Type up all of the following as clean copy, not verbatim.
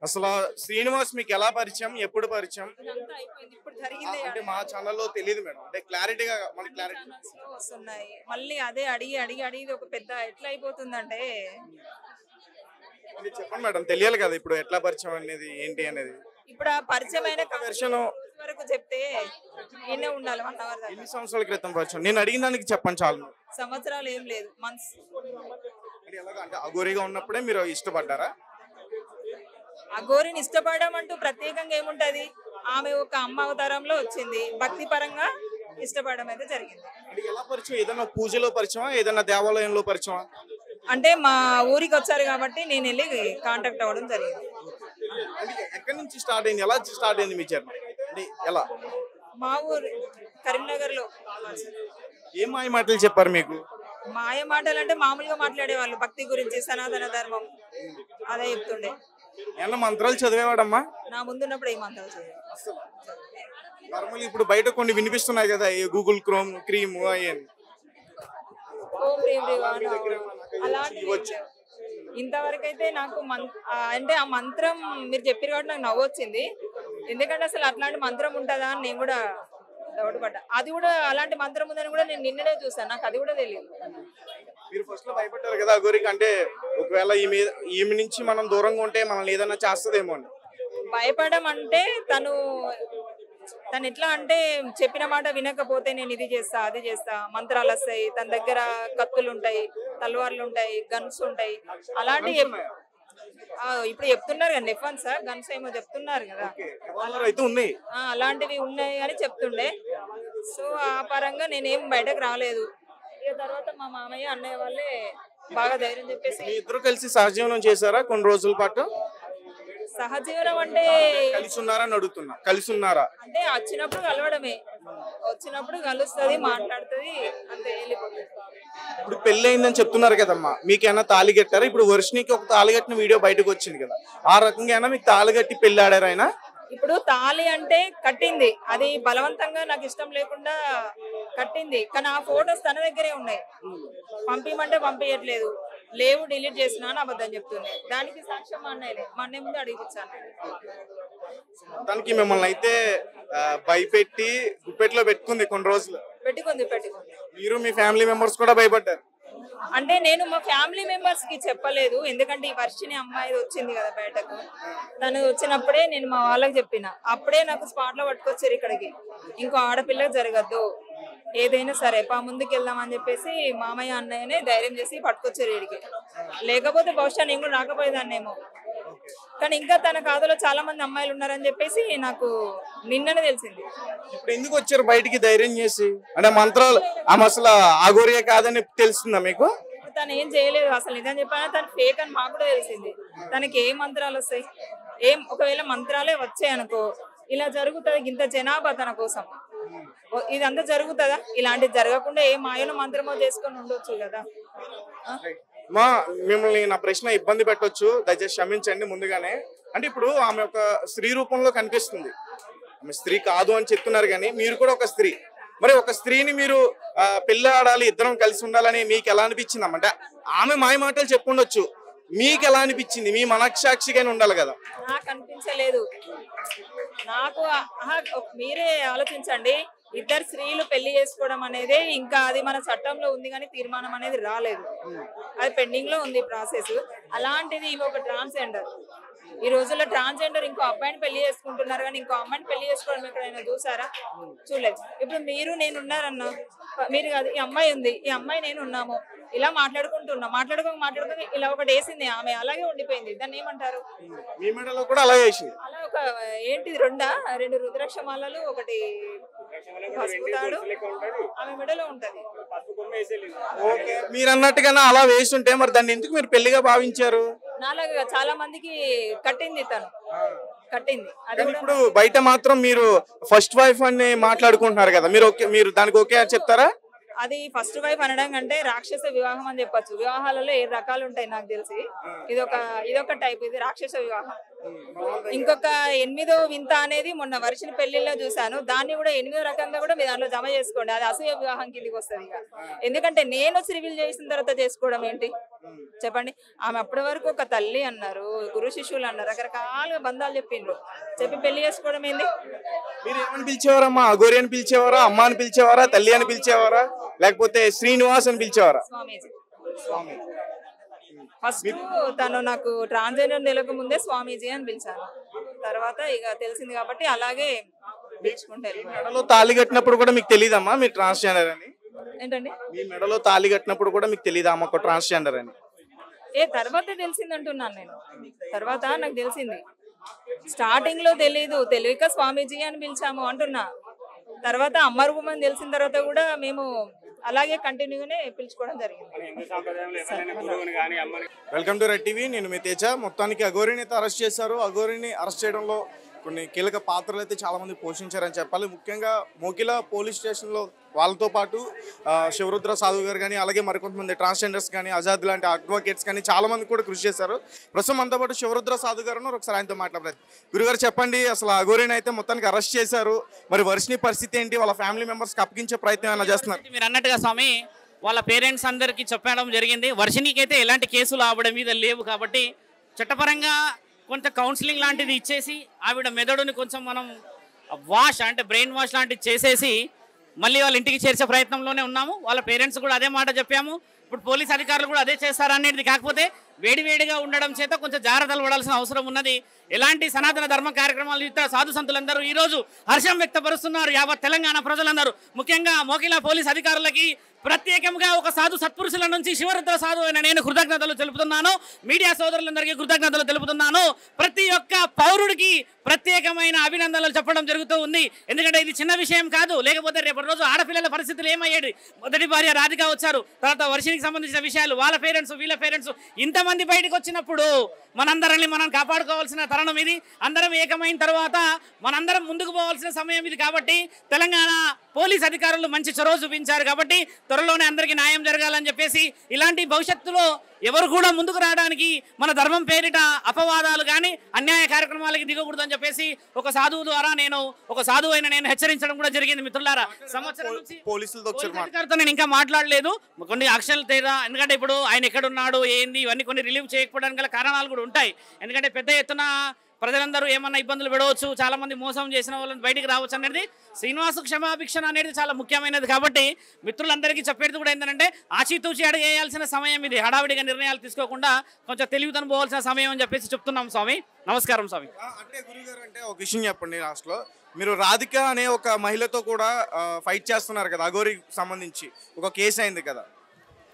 అసలు శ్రీనివాస్ మీకు ఎలా పరిచయం, ఎప్పుడు పరిచయం? ఇదంతా అయిపోయింది. ఇప్పుడు జరిగిందే అంటే మా ఛానల్లో తెలియదు మేడం, అంటే క్లారిటీగా మనకి క్లారిటీ. ఛానల్స్ లో వస్తున్నాయి. మళ్ళీ అదే అడిగి అడిగి అడిగి ఇది ఒక పెద్ద ఎట్లా అయిపోతుందంటే చెప్పండి మేడం, తెలియాలి కదా ఇప్పుడు ఎట్లా పరిచయం అనేది ఏంటి అనేది. ఇప్పుడు ఆ పరిచయమైన వెర్షన్ వరకు చెప్తే ఈయనే ఉండాలి 1 అవర్ దాకా. ఎన్ని సంవత్సరాల క్రితం పరిచయం? నేను అడిగిన దానికి చెప్పండి చాలు. సంవత్సరాలు ఏం లేదు, మంత్స్. అంటే ఎలాగ, అంటే అఘోరిగా ఉన్నప్పుడే మీరు ఇష్టపడ్డారా? ఆ గోరిని ఇష్టపడడం అంటూ ప్రత్యేకంగా ఏముంటది, ఆమె ఒక అమ్మ అవతారంలో వచ్చింది, భక్తి పరంగా ఇష్టపడడం అయితే జరిగింది. అంటే ఎలా పరిచయం? ఏదైనా పూజలో పరిచయమా, ఏదైనా దేవాలయంలో పరిచయమా? అంటే మా ఊరికి వచ్చారు కాబట్టి నేను వెళ్ళి కాంటాక్ట్ అవ్వడం జరిగింది. అంటే ఎక్కడి నుంచి స్టార్ట్ అయింది, ఎలా స్టార్ట్ అయింది మీ జర్నీ? అంటే ఎలా? మా ఊరు కరీంనగర్ లో. ఏం మాయ మాటలు చెప్పారు మీకు? మాయ మాటలు అంటే మామూలుగా మాట్లాడేవాళ్ళు, భక్తి గురించి, సనాతన ధర్మం అదే చెప్తుండే. ఏమన్నా మంత్రాలు చదివేవాడమ్మా? నా ముందున్నప్పుడు ఏం అంటారు చదివి. నార్మల్ ఇప్పుడు బయట కొన్ని వినిపిస్తున్నాయి కదా, ఈ గూగుల్ క్రోమ్ క్రీమ్ అయ్యని. ఓం ప్రేమ్ రేవాణ అలాంటివి ఇంతవరకు అయితే నాకు అంటే ఆ మంత్రం మీరు చెప్పారు కాబట్టి నాకు నవ్వు వచ్చింది. ఎందుకంటే అసలు అట్లాంటి మంత్రం ఉంటుందా అని నేను కూడా డౌట్ పడ్డా. అది కూడా అలాంటి మంత్రం ఉందని కూడా నేను నిన్ననే చూసాను, నాకు అది కూడా తెలియదు. మీరు ఫస్ట్ లో భయపడ్డారు కదా అఘోరికి, అంటే ఒకవేళ ఈమె నుంచి మనం దూరంగా ఉంటే మనల్ని ఏదైనా చేస్తుందేమో అని. భయపడడం అంటే తను ఎట్లా అంటే చెప్పిన మాట వినకపోతే నేను ఇది చేస్తా అది చేస్తా, మంత్రాలు వస్తాయి, తన దగ్గర కత్తులు ఉంటాయి, తల్వార్లు ఉంటాయి, గన్స్ ఉంటాయి, అలాంటి ఇప్పుడు చెప్తున్నారు కదా నెఫన్స్ గన్స్ ఏమో చెప్తున్నారు కదా, అలాంటివి ఉన్నాయి అని చెప్తుండే. సో ఆ పరంగా నేనేం బయటకు రాలేదు. ఇక తర్వాత మా మామయ్య అన్నయ్య వాళ్ళే బాగా ధైర్యం చెప్పేసి. ఇద్దరు కలిసి సహజీవనం చేశారా కొన్ని రోజుల పాటు? సహజీవనం అంటే కలిసి ఉన్నారా అని అడుగుతున్నా. కలిసి ఉన్నారా అంటే వచ్చినప్పుడు కలవడమే, వచ్చినప్పుడు కలుస్తుంది, మాట్లాడుతుంది, అంతే, వెళ్ళిపోతుంది. ఇప్పుడు పెళ్లి అయిందని చెప్తున్నారు కదమ్మా, మీకేమైనా తాళి కట్టారా? ఇప్పుడు వర్షినికి ఒక తాళి కట్టిన వీడియో బయటకు వచ్చింది కదా, ఆ రకంగా అయినా మీకు తాళి కట్టి పెళ్లి ఆడారు ఆయన? ఇప్పుడు తాళి అంటే కట్టింది, అది బలవంతంగా నాకు ఇష్టం లేకుండా కట్టింది, కానీ ఆ ఫొటోస్ తన దగ్గరే ఉన్నాయి. పంపించమంటే పంపించట్లేదు, లేవు డిలీట్ చేసినా అని అబద్ధం చెప్తుంది. దానికి సాక్ష్యం మా అన్నయ్యలే, మా అన్నయ్య ముందు అడిగిపించాను. దానికి మిమ్మల్ని అయితే భయపెట్టి గుప్పెట్లో పెట్టుకుంది కొన్ని రోజులు. పెట్టుకుంది. మీరు మీ ఫ్యామిలీ మెంబర్స్ కూడా భయపడ్డారు? అంటే నేను మా ఫ్యామిలీ మెంబర్స్ కి చెప్పలేదు, ఎందుకంటే ఈ వర్షిని అమ్మాయి వచ్చింది కదా బయటకు, తను వచ్చినప్పుడే నేను మా వాళ్ళకి చెప్పిన. అప్పుడే నాకు స్పాట్ లో పట్టుకొచ్చారు ఇక్కడికి, ఇంకో ఆడపిల్లకి జరగద్దు, ఏదైనా సరే ముందుకు వెళ్దామని చెప్పేసి మామయ్య అన్నయ్యనే ధైర్యం చేసి పట్టుకొచ్చారు ఇక్కడికి. లేకపోతే బహుశా నేను కూడా రాకపోయేదాన్నేమో. కానీ ఇంకా తన కాదులో చాలా మంది అమ్మాయిలు ఉన్నారని చెప్పేసి నాకు నిన్ననే తెలిసింది. ఇప్పుడు ఎందుకు వచ్చారు బయటికి ధైర్యం చేసి? అంటే మంత్రాలు ఆమె అసలు అఘోరియే కాదని తెలుస్తుందా మీకు? తను ఏం చేయలేదు అసలు, నిజం చెప్పాను, తను ఫేక్ అని మాకు కూడా తెలిసింది. తనకి ఏ మంత్రాలు వస్తాయి, ఒకవేళ మంత్రాలే వచ్చాయి అనుకో ఇలా జరుగుతుంది, ఇంత జనాభా తన కోసం ఇదంతా జరుగుతుందా? ఇలాంటిది జరగకుండా ఏ మాయలో మంత్రమో చేసుకొని ఉండొచ్చు కదా. మా మిమ్మల్ని నా ప్రశ్న ఇబ్బంది పెట్టొచ్చు, దయచేసి క్షమించండి ముందుగానే. అంటే ఇప్పుడు ఆమె ఒక స్త్రీ రూపంలో కనిపిస్తుంది, ఆమె స్త్రీ కాదు అని చెప్తున్నారు, కానీ మీరు కూడా ఒక స్త్రీ. మరి ఒక స్త్రీని మీరు పెళ్లి ఆడాలి, ఇద్దరం కలిసి ఉండాలని మీకు ఎలా అనిపించింది? అంటే ఆమె మాయ మాటలు చెప్పుండొచ్చు, మీకు ఎలా అనిపించింది? మీ మనస్సాక్షిగానే ఉండాలి కదా. నాకు అనిపించలేదు. నాకు మీరే ఆలోచించండి, ఇద్దరు స్త్రీలు పెళ్లి చేసుకోవడం అనేది ఇంకా అది మన చట్టంలో ఉంది, కానీ తీర్మానం అనేది రాలేదు, అది పెండింగ్ లో ఉంది ప్రాసెస్. అలాంటిది ఈమె ఒక ట్రాన్స్జెండర్. ఈ రోజుల్లో ట్రాన్స్జెండర్ ఇంకో అబ్బాయిని పెళ్లి చేసుకుంటున్నారు, కానీ ఇంకో అమ్మాయిని పెళ్లి చేసుకోవడం ఎక్కడైనా చూసారా? చూడలేదు. ఇప్పుడు మీరు నేను ఉన్నారన్నా, మీరు కాదు, ఈ అమ్మాయి ఉంది, ఈ అమ్మాయి నేను ఉన్నాము, ఇలా మాట్లాడుకోక ఇలా ఒకటి వేసింది ఆమె, అలాగే ఉండిపోయింది. దాన్ని ఏమంటారు? మీ మెడలో కూడా అలాగే వేసింది. అలా ఒక ఏంటిది, రెండు రుద్రాక్ష మాలలు, ఒకటి పసుపు తాడు ఆమె మెడలో ఉంటది. మీరు అన్నట్టుగానే అలా వేసి ఉంటే మరి దాన్ని ఎందుకు మీరు పెళ్లిగా భావించారు? నాలాగా చాలా మందికి కట్టింది, తను కట్టింది. అది ఇప్పుడు బయట మాత్రం మీరు ఫస్ట్ వైఫ్ అని మాట్లాడుకుంటున్నారు కదా, మీరు దానికి ఓకే చెప్తారా? అది ఫస్ట్ వైఫ్ అనడం కంటే రాక్షస వివాహం అని చెప్పొచ్చు. వివాహాలలో 7 రకాలు ఉంటాయి నాకు తెలిసి, ఇదొక టైప్, ఇది రాక్షస వివాహం. ఇంకొక 8వ వింత అనేది మొన్న వర్షిని పెళ్లిలో చూసాను, దాన్ని కూడా 8వ రకంగా కూడా మీ దాంట్లో జమ చేసుకోండి, అది అసూయ వివాహం కిందికి వస్తుంది. ఎందుకంటే నేను రివీల్ చేసిన తర్వాత చేసుకోవడం ఏంటి? చెప్పండి. ఆమె అప్పటి వరకు ఒక తల్లి అన్నారు, గురు శిష్యులు అన్నారు, రకరకాలుగా బంధాలు చెప్పిండ్రు. చెప్పి పెళ్లి చేసుకోవడం ఏంది? మీరు ఏమని పిలిచేవారమ్మా? అఘోరి అని పిలిచేవారా, అమ్మ అని పిలిచేవారా, తల్లి అని పిలిచేవారా, లేకపోతే శ్రీనివాస్ అని పిలిచేవారా? స్వామీజీ. స్వామి. ఫస్ట్ తను నాకు ట్రాన్స్జెండర్ నెలకు ముందే స్వామీజీ అని పిలిచాను. తర్వాత ఇక తెలిసింది కాబట్టి అలాగే పిలుచుకుంటూ వెళ్ళిపోయాను. మెడలో తాళి కట్టినప్పుడు కూడా మీకు తెలియదమ్మా మీరు ట్రాన్స్జెండర్ అని? ఏంటండి? మీ మెడలో తాళి కట్టినప్పుడు కూడా మీకు తెలియదా అమ్మ ఒక ట్రాన్స్జెండర్ అని? తర్వాతే తెలిసింది అంటున్నాను నేను. తర్వాత నాకు తెలిసింది. స్టార్టింగ్ లో తెలీదు, తెలియక స్వామీజీ అని పిలిచాము అంటున్నా. తర్వాత అమ్మర్ ఉమెన్ తెలిసిన తర్వాత కూడా మేము అలాగే కంటిన్యూగానే పిలుచుకోవడం జరిగింది. Welcome to red TV. నేను మీ తేజ. మొత్తానికి అఘోరిని అయితే అరెస్ట్ చేశారు. అఘోరిని అరెస్ట్ చేయడంలో కొన్ని కీలక పాత్రలు అయితే చాలా మంది పోషించారని చెప్పాలి. ముఖ్యంగా మోకిల పోలీస్ స్టేషన్లో వాళ్ళతో పాటు శివరుద్ర సాధు గారు కానీ, అలాగే మరికొంతమంది ట్రాన్స్జెండర్స్ కానీ, ఆజాద్ లాంటి అడ్వకేట్స్ కానీ చాలా మంది కూడా కృషి చేశారు. ప్రస్తుతం మనతో పాటు శివరుద్ర సాధు గారు ఉన్నారు. ఒకసారి ఆయనతో మాట్లాడలేదు. గురుగారు చెప్పండి, అసలు అఘోరిని అయితే మొత్తానికి అరెస్ట్ చేశారు. మరి వర్షిని పరిస్థితి ఏంటి? వాళ్ళ ఫ్యామిలీ మెంబర్స్కి అప్పగించే ప్రయత్నం ఏమైనా చేస్తున్నారు? మీరు అన్నట్టుగా స్వామి వాళ్ళ పేరెంట్స్ అందరికీ చెప్పడం జరిగింది. వర్షినికి అయితే ఎలాంటి కేసులు ఆవిడ మీద లేవు కాబట్టి చట్టపరంగా కొంత కౌన్సిలింగ్ లాంటిది ఇచ్చేసి ఆవిడ మెదడుని కొంచెం మనం వాష్ అంటే బ్రెయిన్ వాష్ లాంటిది చేసేసి మళ్ళీ వాళ్ళ ఇంటికి చేర్చే ప్రయత్నంలోనే ఉన్నాము. వాళ్ళ పేరెంట్స్ కూడా అదే మాట చెప్పాము. ఇప్పుడు పోలీస్ అధికారులు కూడా అదే చేస్తారనేది. కాకపోతే వేడివేడిగా ఉండడం చేత కొంచెం జాగ్రత్తలు పడాల్సిన అవసరం ఉన్నది. ఎలాంటి సనాతన ధర్మ కార్యక్రమాలు ఇతర సాధు సంతులందరూ ఈరోజు హర్షం వ్యక్తపరుస్తున్నారు. యావత్ తెలంగాణ ప్రజలందరూ, ముఖ్యంగా మోకిలా పోలీస్ అధికారులకి ప్రత్యేకంగా ఒక సాధు సత్పురుషుల నుంచి శివరుద్ర సాధు అయిన నేను కృతజ్ఞతలు తెలుపుతున్నాను. మీడియా సోదరులందరికీ కృతజ్ఞతలు తెలుపుతున్నాను. ప్రతి ఒక్క పౌరుడికి ప్రత్యేకమైన అభినందనలు చెప్పడం జరుగుతూ ఉంది. ఎందుకంటే ఇది చిన్న విషయం కాదు. లేకపోతే రేపటి రోజు ఆడపిల్లల పరిస్థితులు ఏమయ్యేది? మొదటి భార్య రాధిక వచ్చారు, తర్వాత వర్షినికి సంబంధించిన విషయాలు, వాళ్ళ పేరెంట్స్ వీళ్ళ పేరెంట్స్, ఇంతమంది బయటకు వచ్చినప్పుడు మనందరిని మనం కాపాడుకోవాల్సిన తరుణం ఇది. అందరం ఏకమైన తర్వాత మనందరం ముందుకు పోవాల్సిన సమయం ఇది. కాబట్టి తెలంగాణ పోలీస్ అధికారులు మంచి చొరవ చూపించారు. కాబట్టి త్వరలోనే అందరికీ న్యాయం జరగాలని చెప్పేసి, ఇలాంటి భవిష్యత్తులో ఎవరు కూడా ముందుకు రావడానికి మన ధర్మం పేరిట అపవాదాలు కానీ అన్యాయ కార్యక్రమాలకి దిగకూడదని చెప్పేసి ఒక సాధువు ద్వారా ఒక సాధువు అయిన నేను హెచ్చరించడం కూడా జరిగింది. మిత్రులారా, సంవత్సరం నుంచి పోలీసులతో నేను ఇంకా మాట్లాడలేదు. కొన్ని అక్షరాలు తేడా. ఎందుకంటే ఇప్పుడు ఆయన ఎక్కడున్నాడు ఏంది ఇవన్నీ కొన్ని రిలీవ్ చేయకపోవడానికి గల కారణాలు కూడా ఉంటాయి. ఎందుకంటే పెద్ద ఎత్తున ప్రజలందరూ ఏమన్నా ఇబ్బందులు పడవచ్చు, చాలా మంది మోసం చేసిన వాళ్ళని బయటికి రావచ్చు అనేది శ్రీనివాసు క్షమాభిక్షణ అనేది చాలా ముఖ్యమైనది. కాబట్టి మిత్రులందరికీ చెప్పేది కూడా ఏంటంటే ఆచితూచి అడిగేయాల్సిన సమయం ఇది. హడావిడిగా నిర్ణయాలు తీసుకోకుండా కొంచెం తెలివితనం పోవాల్సిన సమయం అని చెప్పేసి చెప్తున్నాం స్వామి. నమస్కారం స్వామి. అంటే గురుగారు, అంటే ఒక విషయం చెప్పండి. లాస్ట్లో మీరు రాధిక అనే ఒక మహిళతో కూడా ఫైట్ చేస్తున్నారు కదా, అఘోరికి సంబంధించి ఒక కేసు అయింది కదా?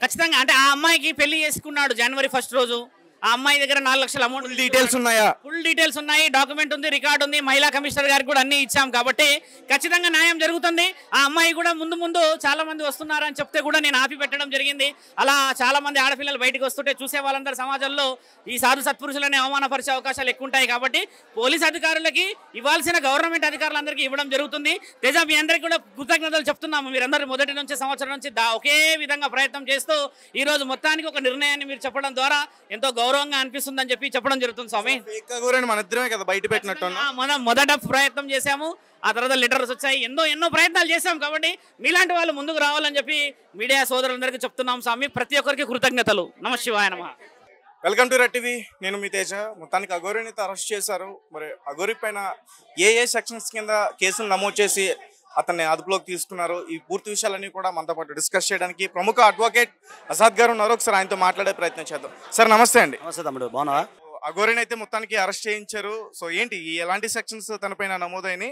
ఖచ్చితంగా. అంటే ఆ అమ్మాయికి పెళ్లి చేసుకున్నాడు జనవరి 1 రోజు. ఆ అమ్మాయి దగ్గర 4 లక్షల అమౌంట్ డీటెయిల్స్ ఉన్నాయా? ఫుల్ డీటెయిల్స్ ఉన్నాయి, డాక్యుమెంట్ ఉంది, రికార్డు ఉంది. మహిళా కమిషనర్ గారికి కూడా అన్ని ఇచ్చాం. కాబట్టి ఖచ్చితంగా న్యాయం జరుగుతుంది. ఆ అమ్మాయి కూడా ముందు చాలా మంది వస్తున్నారని చెప్తే కూడా నేను ఆపి పెట్టడం జరిగింది. అలా చాలా మంది ఆడపిల్లలు బయటకు వస్తుంటే చూసే వాళ్ళందరూ సమాజంలో ఈ సాధు సత్పురుషులని అవమానపరిచే అవకాశాలు ఎక్కువ ఉంటాయి. కాబట్టి పోలీస్ అధికారులకి ఇవ్వాల్సిన గవర్నమెంట్ అధికారులందరికీ ఇవ్వడం జరుగుతుంది. తేజ, మీ అందరికీ కూడా కృతజ్ఞతలు చెప్తున్నాము. మీరందరూ మొదటి నుంచి సంవత్సరం నుంచి ఒకే విధంగా ప్రయత్నం చేస్తూ ఈ రోజు మొత్తానికి ఒక నిర్ణయాన్ని మీరు చెప్పడం ద్వారా ఎంతో గౌరవంగా అనిపిస్తుందని చెప్పి చెప్పడం జరుగుతుంది స్వామి. మన ఇద్దరమే కదా బయట పెట్టినట్టు మనం మొదట ప్రయత్నం చేశాము, ఆ తర్వాత లెటర్స్ వచ్చాయి, ఎన్నో ప్రయత్నాలు చేశాం. కాబట్టి మీలాంటి వాళ్ళు ముందుకు రావాలని చెప్పి మీడియా సోదరులందరికీ చెప్తున్నాం స్వామి. ప్రతి ఒక్కరికి కృతజ్ఞతలు. నమ శివాయ నమః. Welcome to red TV. నేను మీ తేజ. మొత్తానికి అఘోరిని అయితే అరెస్ట్ చేశారు. మరి అఘోరి పైన ఏ సెక్షన్స్ కింద కేసులు నమోదు చేసి అతన్ని అదుపులోకి తీసుకున్నారు, ఈ పూర్తి విషయాలన్నీ కూడా మనతో పాటు డిస్కస్ చేయడానికి ప్రముఖ అడ్వకేట్ ఆజాద్ గారు ఉన్నారు. ఒకసారి ఆయనతో మాట్లాడే ప్రయత్నం చేద్దాం. సార్ నమస్తే అండి. నమస్తే తమ్ముడు, బాగున్నావా? అఘోరిని అయితే మొత్తానికి అరెస్ట్ చేయించారు. సో ఏంటి ఎలాంటి సెక్షన్స్ తనపైన నమోదైనాయి?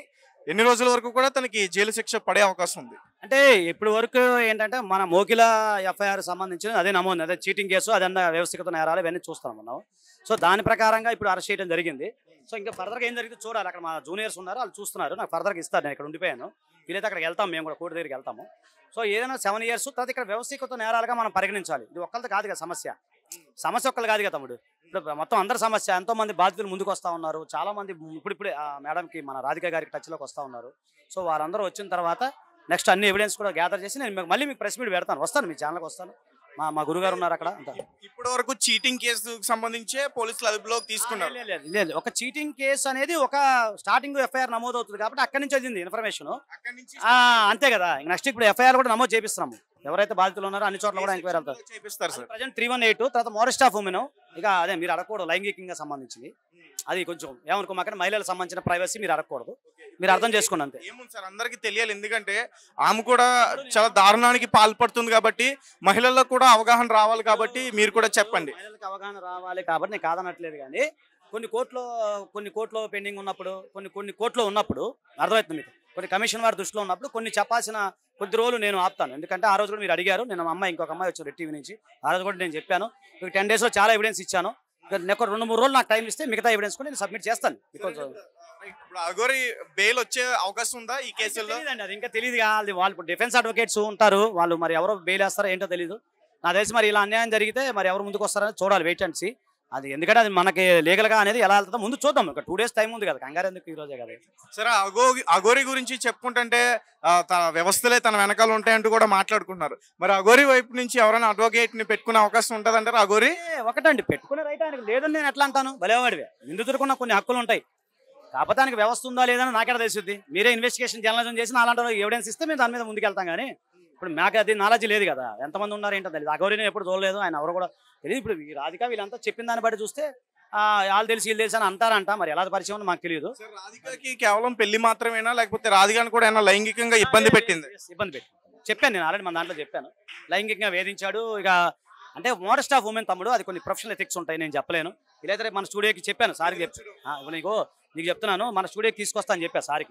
ఎన్ని రోజుల వరకు కూడా తనకి జైలు శిక్ష పడే అవకాశం ఉంది? అంటే ఇప్పుడు వరకు ఏంటంటే మన మోకిల ఎఫ్ఐఆర్ సంబంధించిన అదే నమోదు, అదే చీటింగ్ కేసు, అదన్నా వ్యవస్థిత నేరాలు ఇవన్నీ చూస్తున్నాం మనం. సో దాని ప్రకారంగా ఇప్పుడు అరెస్ట్ చేయడం జరిగింది. సో ఇంకా ఫర్దర్గా ఏం జరిగింది చూడాలి. అక్కడ మా జూనియర్స్ ఉన్నారు, వాళ్ళు చూస్తున్నారు. నాకు ఫర్దర్గా ఇస్తారు. నేను ఇక్కడ ఉండిపోయాను. వీలైతే అక్కడికి వెళ్తాం, మేము కూడా కోర్టు దగ్గరికి వెళ్తాము. సో ఏదైనా 7 years తర్వాత ఇక్కడ వ్యవస్థీకృత నేరాలుగా మనం పరిగణించాలి. ఇది ఒక్కరిది కాదు కదా సమస్య ఒక్కరు కాదు కదా తమ్ముడు. ఇప్పుడు మొత్తం అందరి సమస్య. ఎంతోమంది బాధితులు ముందుకు వస్తూ ఉన్నారు. చాలామంది ఇప్పుడిప్పుడే మేడంకి మన రాధిక గారికి టచ్లోకి వస్తూ ఉన్నారు. సో వారందరూ వచ్చిన తర్వాత నెక్స్ట్ అన్ని ఎవిడెన్స్ కూడా గ్యాదర్ చేసి నేను మళ్ళీ మీకు ప్రెస్ మీట్ పెడతాను. వస్తాను, మీ ఛానల్కి వస్తాను, మా గురుగారు ఉన్నారు అక్కడ అంతా. ఇప్పటి వరకు చీటింగ్ కేసు సంబంధించే పోలీసులు అదుపులోకి తీసుకున్నారు. లేదు ఒక చీటింగ్ కేసు అనేది ఒక స్టార్టింగ్ ఎఫ్ఐఆర్ నమోదు అవుతుంది కాబట్టి అక్కడి నుంచి వచ్చింది ఇన్ఫర్మేషన్. అక్కడి నుంచి అంతే కదా. నెక్స్ట్ ఇప్పుడు ఎఫ్ఐఆర్ కూడా నమోదు చేపిస్తున్నాము. ఎవరైతే బాధితులు ఉన్నారో అన్ని చోట్ల కూడా ఎంక్వైరీ అవుతారు. చేపిస్తారు సార్. ప్రజెంట్ 318 తర్వాత మోరెస్ట్ ఆఫ్ ఉమెన్. ఇక అదే మీరు అడగకూడదు, లైంగికంగా సంబంధించింది అది కొంచెం ఏమనుకోమాకండి, మహిళలకు సంబంధించిన ప్రైవసీ మీరు అడగకూడదు, మీరు అర్థం చేసుకోండి అంతే. ఏముంది సార్, అందరికీ తెలియాలి. ఎందుకంటే ఆమె కూడా చాలా దారుణానికి పాల్పడుతుంది కాబట్టి మహిళలకు కూడా అవగాహన రావాలి కాబట్టి మీరు కూడా చెప్పండి. మహిళలకు అవగాహన రావాలి కాబట్టి నేను కాదనట్లేదు, కానీ కొన్ని కోర్టులో పెండింగ్ ఉన్నప్పుడు కొన్ని కోర్టులో ఉన్నప్పుడు అర్థమవుతుంది మీకు, కొన్ని కమిషన్ వారి దృష్టిలో ఉన్నప్పుడు కొన్ని చెప్పాల్సిన కొద్ది రోజులు నేను ఆపుతాను. ఎందుకంటే ఆ రోజు కూడా మీరు అడిగారు, నేను మా అమ్మాయి ఇంకొక అమ్మాయి వచ్చారు రెడ్ టీవీ నుంచి, ఆ రోజు కూడా నేను చెప్పాను 10 daysలో చాలా ఎవిడెన్స్ ఇచ్చాను. ఒక 2-3 రోజులు నాకు టైం ఇస్తే మిగతా ఎవిడెన్స్ కూడా నేను సబ్మిట్ చేస్తాను. బికాజ్ ఇప్పుడు అఘోరి బెయిల్ వచ్చే అవకాశం ఉందా ఈ కేసుల్లో? అది ఇంకా తెలియదు. వాళ్ళు డిఫెన్స్ అడ్వకేట్స్ ఉంటారు, వాళ్ళు మరి ఎవరో బెయిల్ వేస్తారో ఏంటో తెలియదు. నాకు తెలిసి మరి ఇలా అన్యాయం జరిగితే మరి ఎవరు ముందుకు వస్తారని చూడాలి, వెయిట్ అండ్ సీ. అది ఎందుకంటే అది మనకి లీగల్గా అనేది ఎలా వెళ్తుందో ముందు చూద్దాం. ఒక 2 days టైం ఉంది కదా, కంగారు ఎందుకు ఈ రోజే కదా. సరే, అఘోరి గురించి చెప్పుకుంటుంటే తన వ్యవస్థలే తన వెనకాల ఉంటాయంటూ కూడా మాట్లాడుకుంటున్నారు. మరి అఘోరి వైపు నుంచి ఎవరైనా అడ్వకేట్ ని పెట్టుకునే అవకాశం ఉంటుందంటారు? అఘోరి ఒకటండి పెట్టుకునే రైట్ ఆయనకు లేదని నేను ఎట్లా అంటాను, భలేవాడివే. నిందితుడుకున్న కొన్ని హక్కులు ఉంటాయి, కాకపోతే ఆయనకి వ్యవస్థ ఉందా లేదని నాకెలా తెలుస్తుంది. మీరే ఇన్వెస్టిగేషన్ జర్నలిజం చేసి అలాంటి ఎవిడెన్స్ ఇస్తే మేము దాని మీద ముందుకెళ్తాం. కానీ ఇప్పుడు మాకు అది నాలెడ్జ్ లేదు కదా, ఎంతమంది ఉన్నారు ఏంటో తెలియదు. అఘోరిని ఎప్పుడు చూడలేదు, ఆయన ఎవరు కూడా తెలియదు. ఇప్పుడు ఈ రాధిక వీళ్ళంతా చెప్పిన దాన్ని బట్టి చూస్తే వాళ్ళు తెలిసి వీళ్ళు తెలిసి అని అంటారంట, మరి ఎలా పరిచయం ఉందో మాకు తెలియదు. రాధికకి కేవలం పెళ్లి మాత్రమేనా, లేకపోతే రాధికను కూడా ఏమైనా లైంగికంగా ఇబ్బంది పెట్టింది? ఇబ్బంది పెట్టి చెప్పాను నేను ఆల్రెడీ మన దాంట్లో చెప్పాను. లైంగికంగా వేధించాడు. ఇక అంటే మోడెస్ట్ ఆఫ్ ఉమెన్ తమ్ముడు, అది కొన్ని ప్రొఫెషనల్ ఎథిక్స్ ఉంటాయి, నేను చెప్పలేను. ఇలా మన స్టూడియోకి చెప్పాను, సార్కి చెప్పాను. నీకు చెప్తున్నాను, మన స్టూడియోకి తీసుకొస్తా అని చెప్పాను సార్కి.